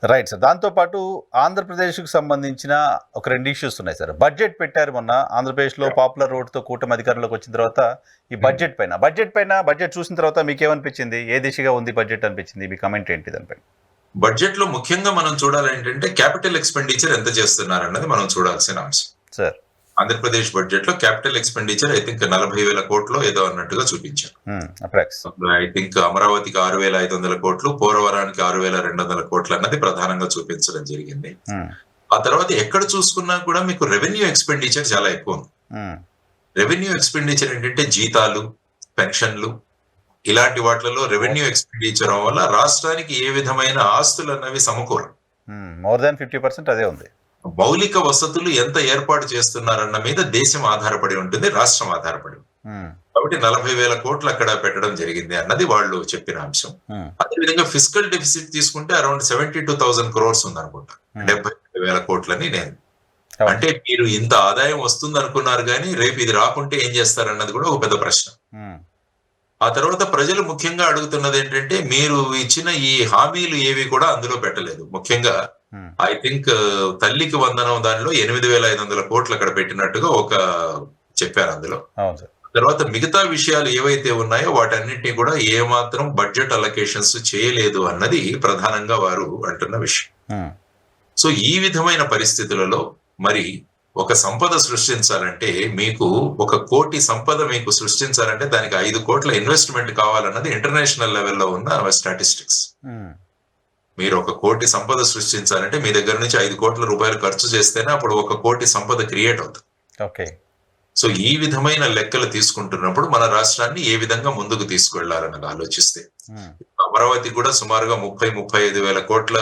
Right sir. దాంతో పాటు ఆంధ్రప్రదేశ్‌కి సంబంధించిన ఒక 2 ఇష్యూస్ ఉన్నాయి సార్. బడ్జెట్ పెట్టారు మొన్న. ఆంధ్రప్రదేశ్‌లో పాపులర్ ఓట్‌తో కూటమి అధికారంలోకి వచ్చిన తర్వాత ఈ బడ్జెట్ చూసిన తర్వాత మీకేమనిపించింది? ఏ దిశగా ఉంది బడ్జెట్ అనిపించింది? మీ కామెంట్ ఏంటి దానిపై? బడ్జెట్ లో ముఖ్యంగా మనం చూడాలంటే క్యాపిటల్ ఎక్స్పెండిచర్ ఎంత చేస్తున్నారన్నది మనం చూడాల్సిన అంశం. సార్. ఆంధ్రప్రదేశ్ బడ్జెట్ లో క్యాపిటల్ ఎక్స్పెండిచర్ ఐ థింక్ 40,000 కోట్లు ఏదో అన్నట్టుగా చూపించారు. ఐ థింక్ అమరావతికి 6,500 కోట్లు, పోలవరానికి 6,200 కోట్లు అన్నది ప్రధానంగా చూపించడం జరిగింది. ఆ తర్వాత ఎక్కడ చూసుకున్నా కూడా మీకు రెవెన్యూ ఎక్స్పెండిచర్ చాలా ఎక్కువ ఉంది. రెవెన్యూ ఎక్స్పెండిచర్ ఏంటంటే జీతాలు, పెన్షన్లు ఇలాంటి వాటిలలో రెవెన్యూ ఎక్స్పెండిచర్ వల్ల రాష్ట్రానికి ఏ విధమైన ఆస్తులు అన్నవి సమకూరు. మోర్ దాన్ 50% అదే ఉంది. మౌలిక వసతులు ఎంత ఏర్పాటు చేస్తున్నారన్న మీద దేశం ఆధారపడి ఉంటుంది, రాష్ట్రం ఆధారపడి ఉంటుంది. కాబట్టి 40,000 కోట్లు అక్కడ పెట్టడం జరిగింది అన్నది వాళ్ళు చెప్పిన అంశం. అదేవిధంగా ఫిజికల్ డెఫిసిట్ తీసుకుంటే అరౌండ్ 72,000 crores ఉంది అనుకుంటా. 70,000 కోట్లని నేను అంటే మీరు ఇంత ఆదాయం వస్తుంది అనుకున్నారు కానీ రేపు ఇది రాకుంటే ఏం చేస్తారన్నది కూడా ఒక పెద్ద ప్రశ్న. ఆ తర్వాత ప్రజలు ముఖ్యంగా అడుగుతున్నది ఏంటంటే మీరు ఇచ్చిన ఈ హామీలు ఏవి కూడా అందులో పెట్టలేదు. ముఖ్యంగా ఐ థింక్ తల్లికి వందనం దానిలో 8,500 కోట్లు అక్కడ పెట్టినట్టుగా ఒక చెప్పారు అందులో. తర్వాత మిగతా విషయాలు ఏవైతే ఉన్నాయో వాటన్నిటినీ కూడా ఏమాత్రం బడ్జెట్ అలొకేషన్స్ చేయలేదు అన్నది ప్రధానంగా వారు అంటున్న విషయం. సో ఈ విధమైన పరిస్థితులలో మరి ఒక సంపద సృష్టించాలంటే మీకు 1 కోటి సంపద మీకు సృష్టించాలంటే దానికి 5 కోట్ల ఇన్వెస్ట్మెంట్ కావాలన్నది ఇంటర్నేషనల్ లెవెల్లో ఉన్న స్టాటిస్టిక్స్. మీరు 1 కోటి సంపద సృష్టించాలంటే మీ దగ్గర నుంచి 5 కోట్ల రూపాయలు ఖర్చు చేస్తేనే అప్పుడు 1 కోటి సంపద క్రియేట్ అవుతుంది. ఓకే. సో ఈ విధమైన లెక్కలు తీసుకుంటున్నప్పుడు మన రాష్ట్రాన్ని ఏ విధంగా ముందుకు తీసుకువెళ్లాలన్నది ఆలోచిస్తే అమరావతి కూడా సుమారుగా 35,000 కోట్ల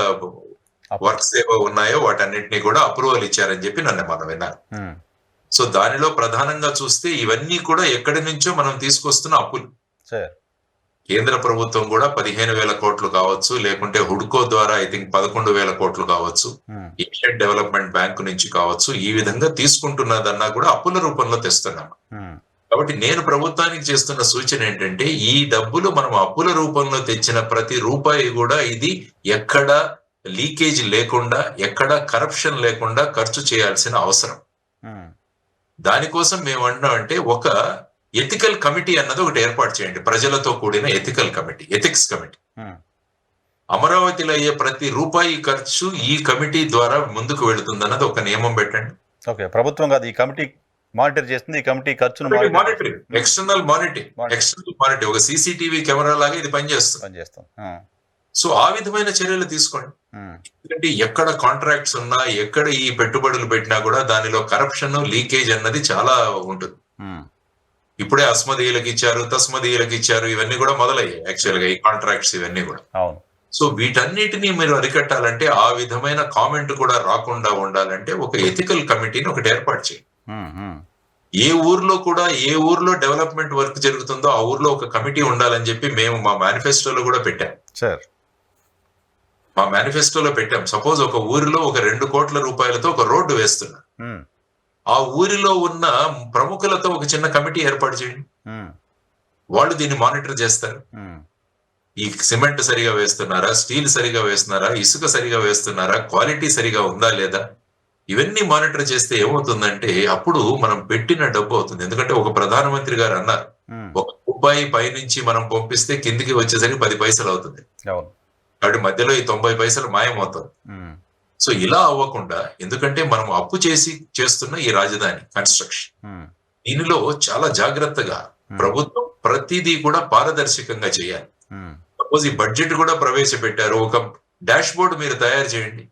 వర్క్స్ ఏవో ఉన్నాయో వాటన్నిటినీ కూడా అప్రూవల్ ఇచ్చారని చెప్పి నన్ను మనం విన్నాను. సో దానిలో ప్రధానంగా చూస్తే ఇవన్నీ కూడా ఎక్కడి నుంచో మనం తీసుకొస్తున్న అప్పులు. కేంద్ర ప్రభుత్వం కూడా 15,000 కోట్లు కావచ్చు, లేకుంటే హుడ్కో ద్వారా ఐ థింక్ 11,000 కోట్లు కావచ్చు, ఏషియన్ డెవలప్మెంట్ బ్యాంక్ నుంచి కావచ్చు, ఈ విధంగా తీసుకుంటున్నదన్నా కూడా అప్పుల రూపంలో తెస్తున్నాము. కాబట్టి నేను ప్రభుత్వానికి చేస్తున్న సూచన ఏంటంటే ఈ డబ్బులు మనం అప్పుల రూపంలో తెచ్చిన ప్రతి రూపాయి కూడా ఇది ఎక్కడ లీకేజ్ లేకుండా, ఎక్కడ కరప్షన్ లేకుండా ఖర్చు చేయాల్సిన అవసరం. దానికోసం మేము అంటున్నామంటే ఒక ఎథికల్ కమిటీ అన్నది ఒకటి ఏర్పాటు చేయండి, ప్రజలతో కూడిన ఎథికల్ కమిటీ, ఎథిక్స్ కమిటీ. అమరావతిలో అయ్యే ప్రతి రూపాయి ఖర్చు ఈ కమిటీ ద్వారా ముందుకు వెళుతుంది అన్నది ఒక నియమం పెట్టండి. ఓకే. ప్రభుత్వం కాదు, ఈ కమిటీ మానిటర్ చేస్తుంది. ఈ కమిటీ ఖర్చును మానిటరింగ్, ఎక్స్టర్నల్ మానిటరింగ్, ఒక సీసీటీవీ కెమెరా లాగా ఇది పనిచేస్తాం. సో ఆ విధమైన చర్యలు తీసుకోండి. ఎందుకంటే ఎక్కడ కాంట్రాక్ట్స్ ఉన్నా, ఎక్కడ ఈ పెట్టుబడులు పెట్టినా కూడా దానిలో కరప్షన్, లీకేజ్ అన్నది చాలా ఉంటుంది. ఇప్పుడే అస్మదీయులకు ఇచ్చారు, తస్మదీయులకు ఇచ్చారు, ఇవన్నీ కూడా మొదలయ్యాయి యాక్చువల్ గా ఈ కాంట్రాక్ట్స్ ఇవన్నీ కూడా. సో వీటన్నిటిని మీరు అరికట్టాలంటే, ఆ విధమైన కామెంట్ కూడా రాకుండా ఉండాలంటే ఒక ఎథికల్ కమిటీని ఒకటి ఏర్పాటు చేయండి. ఏ ఊర్లో డెవలప్మెంట్ వర్క్ జరుగుతుందో ఆ ఊర్లో ఒక కమిటీ ఉండాలని చెప్పి మేము మా మేనిఫెస్టోలో కూడా పెట్టాం. సపోజ్ ఒక ఊరిలో ఒక 2 కోట్ల రూపాయలతో ఒక రోడ్డు వేస్తున్నా, ఆ ఊరిలో ఉన్న ప్రముఖులతో ఒక చిన్న కమిటీ ఏర్పాటు చేయండి. వాళ్ళు దీన్ని మానిటర్ చేస్తారు. ఈ సిమెంట్ సరిగా వేస్తున్నారా, స్టీల్ సరిగా వేస్తున్నారా, ఇసుక సరిగా వేస్తున్నారా, క్వాలిటీ సరిగా ఉందా లేదా, ఇవన్నీ మానిటర్ చేస్తే ఏమవుతుందంటే అప్పుడు మనం పెట్టిన డబ్బు అవుతుంది. ఎందుకంటే ఒక ప్రధానమంత్రి గారు అన్నారు, 1 రూపాయి పైనుంచి మనం పంపిస్తే కిందికి వచ్చేసరికి 10 పైసలు అవుతుంది. కాబట్టి మధ్యలో ఈ 90 పైసలు మాయమవుతుంది. సో ఇలా అవ్వకుండా, ఎందుకంటే మనం అప్పు చేస్తున్న ఈ రాజధాని కన్స్ట్రక్షన్, దీనిలో చాలా జాగ్రత్తగా ప్రభుత్వం ప్రతిదీ కూడా పారదర్శకంగా చేయాలి. సపోజ్ ఈ బడ్జెట్ కూడా ప్రవేశపెట్టారు, ఒక డాష్ బోర్డు మీరు తయారు చేయండి.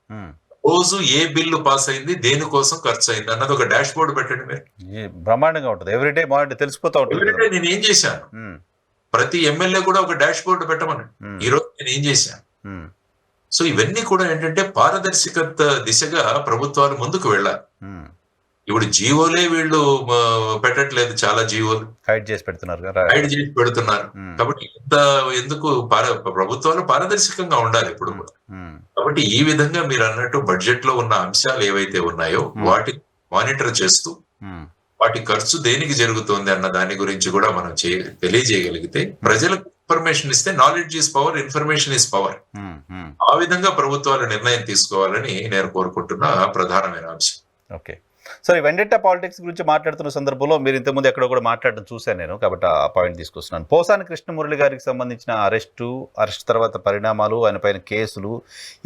రోజు ఏ బిల్లు పాస్ అయింది, దేనికోసం ఖర్చు అయింది అన్నది ఒక డాష్ బోర్డు పెట్టండి. మీరు బ్రహ్మాండంగా ఉంటుంది. ఎవ్రీడే తెలిసిపోతా ఉంటుంది. ఎవ్రీడే నేను ఏం చేశాను, ప్రతి ఎమ్మెల్యే కూడా ఒక డాష్ బోర్డు పెట్టమని, ఈ రోజు నేను ఏం చేశాను. సో ఇవన్నీ కూడా ఏంటంటే పారదర్శకత దిశగా ప్రభుత్వాలు ముందుకు వెళ్ళాలి. ఇప్పుడు జీవోలే వీళ్ళు పెట్టట్లేదు, చాలా జీవోలు హైడ్ చేసి పెడుతున్నారు. కాబట్టి ఎందుకు ప్రభుత్వాలు పారదర్శకంగా ఉండాలి ఇప్పుడు కూడా. కాబట్టి ఈ విధంగా మీరు అన్నట్టు బడ్జెట్ లో ఉన్న అంశాలు ఏవైతే ఉన్నాయో వాటి మానిటర్ చేస్తూ వాటి ఖర్చు దేనికి జరుగుతోంది అన్న దాని గురించి కూడా మనం తెలియజేయగలిగితే ప్రజలకు ఇన్ఫర్మేషన్ ఇస్తే knowledge is power, information is power. ఆ విధంగా ప్రభుత్వాలు నిర్ణయం తీసుకోవాలని నేను కోరుకుంటున్న ప్రధానమైన అంశం. ఓకే. సో ఈ వెండెట్టా పాలిటిక్స్ గురించి మాట్లాడుతున్న సందర్భంలో మీరు ఇంతకుముందు ఎక్కడో కూడా మాట్లాడడం చూశాను నేను, కాబట్టి ఆ పాయింట్ తీసుకొస్తున్నాను. పోసాని కృష్ణమురళి గారికి సంబంధించిన అరెస్ట్ తర్వాత పరిణామాలు, ఆయన పైన కేసులు,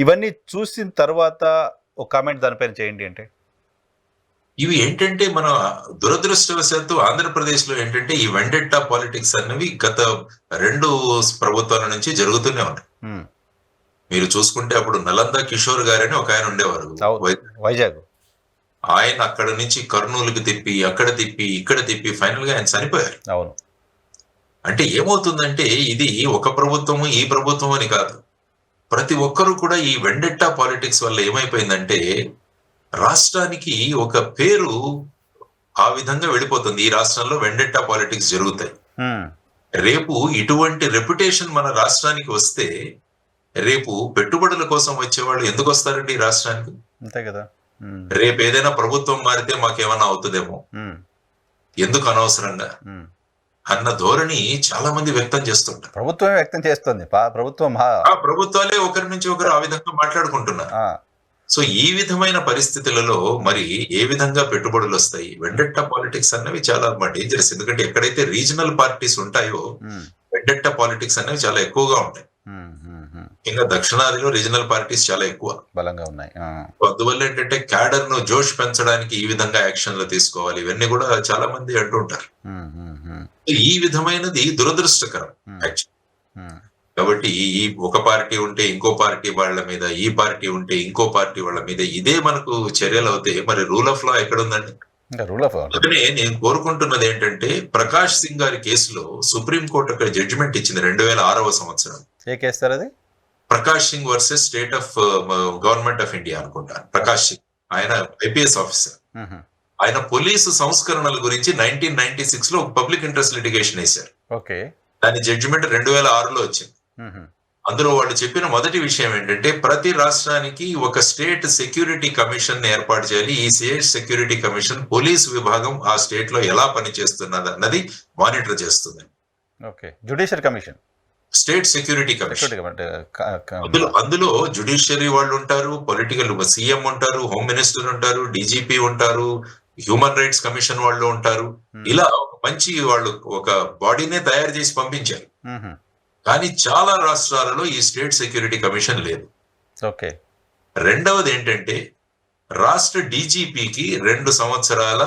ఇవన్నీ చూసిన తర్వాత ఒక కామెంట్ దానిపైన చేయండి అంటే. ఇవి ఏంటంటే మన దురదృష్టవశాత్తు ఆంధ్రప్రదేశ్ లో ఏంటంటే ఈ వెండెట్టా పాలిటిక్స్ అనేవి గత 2 ప్రభుత్వాల నుంచి జరుగుతూనే ఉన్నాయి. మీరు చూసుకుంటే అప్పుడు నలంద కిషోర్ గారని ఒక ఆయన ఉండేవారు వైజాగ్. ఆయన అక్కడ నుంచి కర్నూలుకి తిప్పి, అక్కడ తిప్పి, ఇక్కడ తిప్పి ఫైనల్ గా ఆయన చనిపోయారు. అవును. అంటే ఏమవుతుందంటే ఇది ఒక ప్రభుత్వము ఈ ప్రభుత్వం అని కాదు, ప్రతి ఒక్కరూ కూడా ఈ వెండెట్టా పాలిటిక్స్ వల్ల ఏమైపోయిందంటే రాష్ట్రానికి ఒక పేరు ఆ విధంగా వెళ్ళిపోతుంది. ఈ రాష్ట్రంలో వెండెట్టా పాలిటిక్స్ జరుగుతాయి. రేపు ఇటువంటి రెప్యుటేషన్ మన రాష్ట్రానికి వస్తే రేపు పెట్టుబడుల కోసం వచ్చేవాళ్ళు ఎందుకు వస్తారండి ఈ రాష్ట్రానికి? అంతే కదా. రేపు ఏదైనా ప్రభుత్వం మారితే మాకేమన్నా అవుతుందేమో, ఎందుకు అనవసరంగా అన్న ధోరణి చాలా మంది వ్యక్తం చేస్తుంటారు. ప్రభుత్వమే వ్యక్తం చేస్తుంది. ప్రభుత్వాలే ఒకరి నుంచి ఒకరు ఆ విధంగా మాట్లాడుకుంటున్నారు. సో ఈ విధమైన పరిస్థితులలో మరి ఏ విధంగా పెట్టుబడులు వస్తాయి? వెండెట్టా పాలిటిక్స్ అన్నవి చాలా డేంజరస్. ఎందుకంటే ఎక్కడైతే రీజనల్ పార్టీస్ ఉంటాయో వెండెట్టా పాలిటిక్స్ అనేవి చాలా ఎక్కువగా ఉంటాయి. ఇంకా దక్షిణాదిలో రీజనల్ పార్టీస్ చాలా ఎక్కువ బలంగా ఉన్నాయి. అందువల్ల ఏంటంటే క్యాడర్ ను జోష్ పెంచడానికి ఈ విధంగా యాక్షన్లు తీసుకోవాలి, ఇవన్నీ కూడా చాలా మంది అంటుంటారు. ఈ విధమైనది దురదృష్టకరం యాక్చువల్. కాబట్టి ఈ ఒక పార్టీ ఉంటే ఇంకో పార్టీ వాళ్ళ మీద, ఈ పార్టీ ఉంటే ఇంకో పార్టీ వాళ్ళ మీద, ఇదే మనకు చర్యలు అవుతే మరి రూల్ ఆఫ్ లా ఎక్కడ ఉందండి? అందుకనే నేను కోరుకుంటున్నది ఏంటంటే ప్రకాష్ సింగ్ గారి కేసులో సుప్రీంకోర్టు ఒక జడ్జిమెంట్ ఇచ్చింది 2006వ సంవత్సరం. ఏ కేసు సార్ అది? Prakash Singh versus state of government of India అనుకుంటాను. ప్రకాష్ సింగ్ ఆయన ఐపీఎస్ ఆఫీసర్. ఆయన పోలీసు సంస్కరణల గురించి 1996 లో ఒక పబ్లిక్ ఇంట్రెస్ట్ లిటిగేషన్ వేశారు. దాని జడ్జిమెంట్ 2006లో వచ్చింది. అందులో వాళ్ళు చెప్పిన మొదటి విషయం ఏంటంటే ప్రతి రాష్ట్రానికి ఒక స్టేట్ సెక్యూరిటీ కమిషన్ ఏర్పాటు చేయాలి. ఈ స్టేట్ సెక్యూరిటీ కమిషన్ పోలీసు విభాగం ఆ స్టేట్ లో ఎలా పనిచేస్తున్నది అన్నది మానిటర్ చేస్తుంది. Judicial commission, state security commission. అందులో జ్యుడిషియరీ వాళ్ళు ఉంటారు, పొలిటికల్ సీఎం ఉంటారు, హోమ్ మినిస్టర్ ఉంటారు, డీజీపీ ఉంటారు, హ్యూమన్ రైట్స్ కమిషన్ వాళ్ళు ఉంటారు. ఇలా మంచి వాళ్ళు ఒక బాడీనే తయారు చేసి పంపించారు. కానీ చాలా రాష్ట్రాలలో ఈ స్టేట్ సెక్యూరిటీ కమిషన్ లేదు. రెండవది ఏంటంటే రాష్ట్ర డీజీపీకి 2 సంవత్సరాల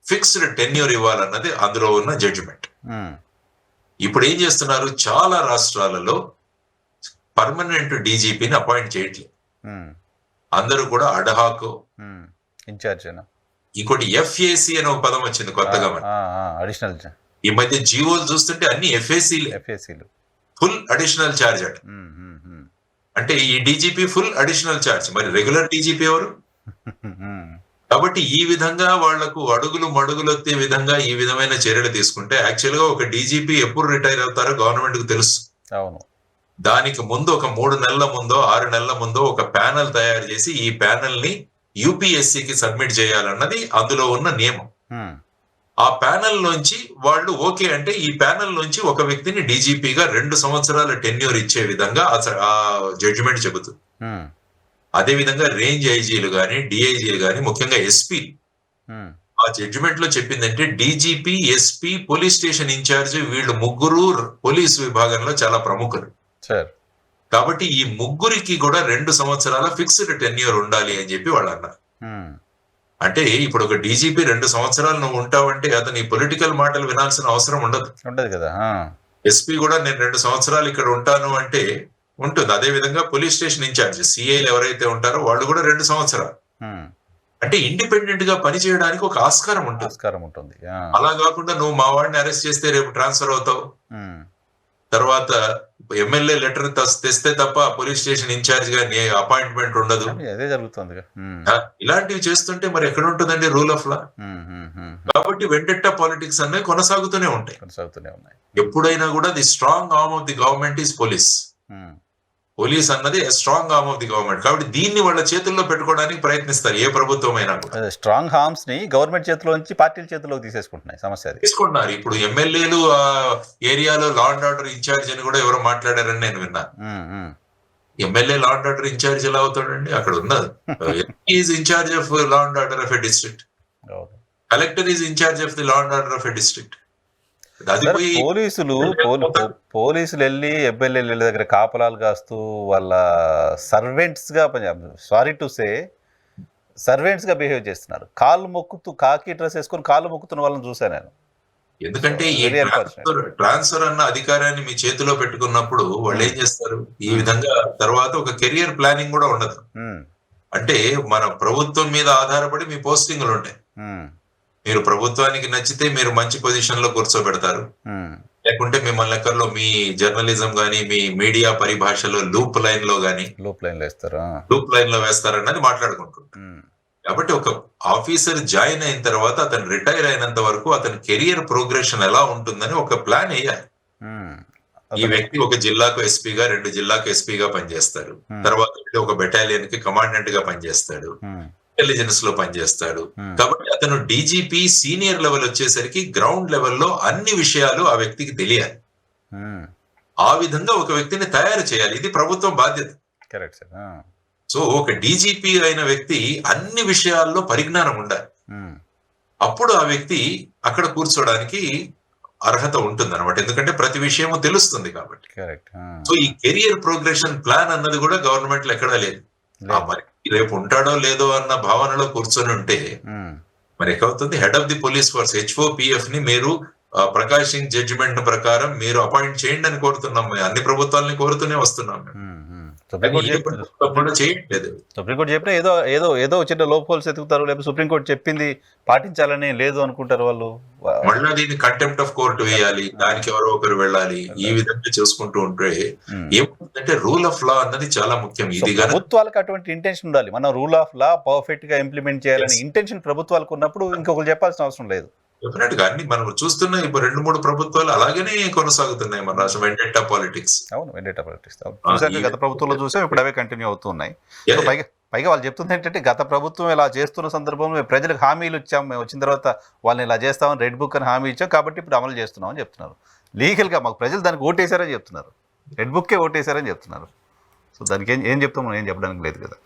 ఫిక్స్డ్ టెన్యూర్ ఇవ్వాలన్నది అందులో ఉన్న జడ్జిమెంట్. ఇప్పుడు ఏం చేస్తున్నారు, చాలా రాష్ట్రాలలో పర్మనెంట్ డీజీపీని అపాయింట్ చేయట్లేదు. అందరూ కూడా అడహాక్ ఇన్ఛార్జ్. ఇంకోటి ఎఫ్ఏసి అనే ఒక పదం వచ్చింది కొత్తగా. అడిషనల్ ఈ మధ్య జీవోలు చూస్తుంటే అన్ని ఎఫ్ఏసీలు, ఫుల్ అడిషనల్ ఛార్జ్ అట. అంటే ఈ డీజీపీ ఫుల్ అడిషనల్ ఛార్జ్, మరి రెగ్యులర్ డీజీపీ ఎవరు? కాబట్టి ఈ విధంగా వాళ్లకు అడుగులు మడుగులొత్తే విధంగా ఈ విధమైన చర్యలు తీసుకుంటే యాక్చువల్ గా ఒక డీజీపీ ఎప్పుడు రిటైర్ అవుతారో గవర్నమెంట్ కు తెలుసు. దానికి ముందు ఒక 3 నెలల ముందో 6 నెలల ముందో ఒక ప్యానెల్ తయారు చేసి ఈ ప్యానెల్ ని యూపీఎస్సీకి సబ్మిట్ చేయాలన్నది అందులో ఉన్న నియమం. ఆ ప్యానెల్ నుంచి వాళ్ళు ఓకే అంటే ఈ ప్యానెల్ నుంచి ఒక వ్యక్తిని డీజీపీగా 2 సంవత్సరాల టెన్యూర్ ఇచ్చే విధంగా ఆ జడ్జిమెంట్ చెబుతుంది. అదే విధంగా రేంజ్ ఐజీలు గాని, డిఐజీలు గాని, ముఖ్యంగా ఎస్పీ ఆ జడ్జిమెంట్ లో చెప్పిందంటే DGP, SP, police station in-charge వీళ్ళు ముగ్గురు పోలీసు విభాగంలో చాలా ప్రముఖులు. కాబట్టి ఈ ముగ్గురికి కూడా 2 సంవత్సరాల ఫిక్స్డ్ టెన్యూర్ ఉండాలి అని చెప్పి వాళ్ళు అన్నారు. అంటే ఇప్పుడు ఒక డీజీపీ 2 సంవత్సరాలు నువ్వు ఉంటావంటే అతని పొలిటికల్ మాటలు వినాల్సిన అవసరం ఉండదు కదా. ఎస్పీ కూడా నేను 2 సంవత్సరాలు ఇక్కడ ఉంటాను అంటే ఉంటుంది. అదే విధంగా పోలీస్ స్టేషన్ ఇన్ఛార్జ్ సిఐలు ఎవరైతే ఉంటారో వాళ్ళు కూడా 2 సంవత్సరాలు. అంటే ఇండిపెండెంట్ గా పని చేయడానికి ఒక ఆస్కారం ఉంటుంది. అలా కాకుండా నువ్వు మా వాడిని అరెస్ట్ చేస్తే రేపు ట్రాన్స్ఫర్ అవుతావు, తర్వాత ఎమ్మెల్యే లెటర్ తెస్తే తప్ప పోలీస్ స్టేషన్ ఇన్ఛార్జ్ గా అపాయింట్మెంట్ ఉండదు. అదే జరుగుతుంది. ఇలాంటివి చేస్తుంటే మరి ఎక్కడ ఉంటుందండి రూల్ ఆఫ్ లా? కాబట్టి వెండెట్టా పాలిటిక్స్ అనేవి కొనసాగుతూనే ఉన్నాయి. ఎప్పుడైనా కూడా the strong arm of the government is police. Police అన్నది strong arm of the government. కాబట్టి దీన్ని వాళ్ళ చేతుల్లో పెట్టుకోవడానికి ప్రయత్నిస్తారు ఏ ప్రభుత్వం అయినా కూడా. స్ట్రాంగ్ హార్మ్స్ ని గవర్నమెంట్ చేతిలో నుంచి పార్టీల చేతిలోకి తీసేసుకుంటున్నాయి. సమస్య అది. తీసుకున్నారు. ఇప్పుడు ఎమ్మెల్యేలు ఆ ఏరియాలో లా అండ్ ఆర్డర్ ఇన్ఛార్జ్ అని కూడా ఎవరో మాట్లాడారని నేను విన్నాను. MLA law and order in-charge ఎలా అవుతాడండి? అక్కడ ఉన్నది is in-charge of law and order of a district. Collector is in-charge of the law and order of a district. పోలీసులు వెళ్ళి ఎమ్మెల్యేల దగ్గర కాపలాలు కాస్తూ వాళ్ళ సర్వెంట్స్ గా సారీ టు సే సర్వెంట్స్ గా బిహేవ్ చేస్తున్నారు. కాళ్ళు మొక్కుతూ కాకి డ్రెస్ వేసుకొని కాళ్ళు మొక్కుతున్న వాళ్ళని చూసాను నేను. ఎందుకంటే ఈ ట్రాన్స్ఫర్ అన్న అధికారాన్ని మీ చేతిలో పెట్టుకున్నప్పుడు వాళ్ళు ఏం చేస్తారు? ఈ విధంగా తర్వాత ఒక కెరియర్ ప్లానింగ్ కూడా ఉండదు. అంటే మన ప్రభుత్వం మీద ఆధారపడి మీ పోస్టింగ్లు ఉంటాయి. మీరు ప్రభుత్వానికి నచ్చితే మీరు మంచి పొజిషన్ లో కూర్చోబెడతారు, లేకుంటే మిమ్మల్ని ఎక్కర్లో మీ జర్నలిజం గానీ మీ మీడియా పరిభాషలో లూప్ లైన్ లో గానీ లూప్ లైన్ లో వేస్తారన్నది మాట్లాడుకుంటుంటారు. కాబట్టి ఒక ఆఫీసర్ జాయిన్ అయిన తర్వాత అతను రిటైర్ అయినంత వరకు అతని కెరియర్ ప్రోగ్రెషన్ ఎలా ఉంటుందని ఒక ప్లాన్ వేయాలి. ఈ వ్యక్తి ఒక జిల్లాకు ఎస్పీగా, 2 జిల్లాకు ఎస్పీగా పనిచేస్తాడు, తర్వాత ఒక బెటాలియన్ కి కమాండెంట్ గా పనిచేస్తాడు, ఇంటెలిజెన్స్ లో పనిచేస్తాడు. కాబట్టి అతను డీజీపీ సీనియర్ లెవెల్ వచ్చేసరికి గ్రౌండ్ లెవెల్లో అన్ని విషయాలు ఆ వ్యక్తికి తెలియాలి. ఆ విధంగా ఒక వ్యక్తిని తయారు చేయాలి. ఇది ప్రభుత్వం బాధ్యత. సో ఒక డీజీపీ అయిన వ్యక్తి అన్ని విషయాల్లో పరిజ్ఞానం ఉండాలి. అప్పుడు ఆ వ్యక్తి అక్కడ కూర్చోడానికి అర్హత ఉంటుంది అనమాట. ఎందుకంటే ప్రతి విషయము తెలుస్తుంది కాబట్టి. సో ఈ కెరియర్ ప్రోగ్రెషన్ ప్లాన్ అన్నది కూడా గవర్నమెంట్ లో ఎక్కడా లేదు. మరి రేపు ఉంటాడో లేదో అన్న భావనలో కూర్చొని ఉంటే మరి ఎక్కవుతుంది? Head of the police force HOPF ని మీరు ప్రకాషింగ్ జడ్జిమెంట్ ప్రకారం మీరు అపాయింట్ చేయండి అని కోరుతున్నాం. అన్ని ప్రభుత్వాలని కోరుతూనే వస్తున్నాం. సుప్రీంకోర్టు చెప్పినా ఏదో ఏదో ఏదో చిన్న లోపాలు ఎతుకుతారు, లేకపోతే సుప్రీంకోర్టు చెప్పింది పాటించాలని లేదు అనుకుంటారు వాళ్ళు. మళ్ళీ దీన్ని కంటెంప్ట్ ఆఫ్ కోర్టు వేయాలి, దానికి ఎవరో ఒకరు వెళ్ళాలి. ఈ విధంగా చూసుకుంటూ ఉంటే ఏమంటే రూల్ ఆఫ్ లా అన్నది చాలా ముఖ్యం. ఇది ప్రభుత్వాలకు అటువంటి ఇంటెన్షన్ ఉండాలి. మనం రూల్ ఆఫ్ లా పర్ఫెక్ట్ గా ఇంప్లిమెంట్ చేయాలని ఇంటెన్షన్ ప్రభుత్వాలకు ఉన్నప్పుడు ఇంకొకరు చెప్పాల్సిన అవసరం లేదు. డెఫినెట్ గా అన్ని మనం చూస్తున్న ఇప్పుడు 2-3 ప్రభుత్వాలు అలాగనే కొనసాగుతున్నాయి మన రాష్ట్రం. వెండెట్టా పాలిటిక్స్. అవును, వెండెట్టా పాలిటిక్స్ గత ప్రభుత్వంలో చూసాం, ఇప్పుడు అవే కంటిన్యూ అవుతున్నాయి. పైగా వాళ్ళు చెప్తుంది ఏంటంటే గత ప్రభుత్వం ఇలా చేస్తున్న సందర్భంలో మేము ప్రజలకు హామీలు ఇచ్చాం, మేము వచ్చిన తర్వాత వాళ్ళని ఇలా చేస్తామని రెడ్ బుక్ అని హామీ ఇచ్చాం, కాబట్టి ఇప్పుడు అమలు చేస్తున్నామని చెప్తున్నారు. లీగల్గా మాకు ప్రజలు దానికి ఓటేశారని చెప్తున్నారు, రెడ్ బుక్కే ఓటేశారని చెప్తున్నారు. సో దానికి ఏం చెప్తాం, మనం ఏం చెప్పడానికి లేదు కదా.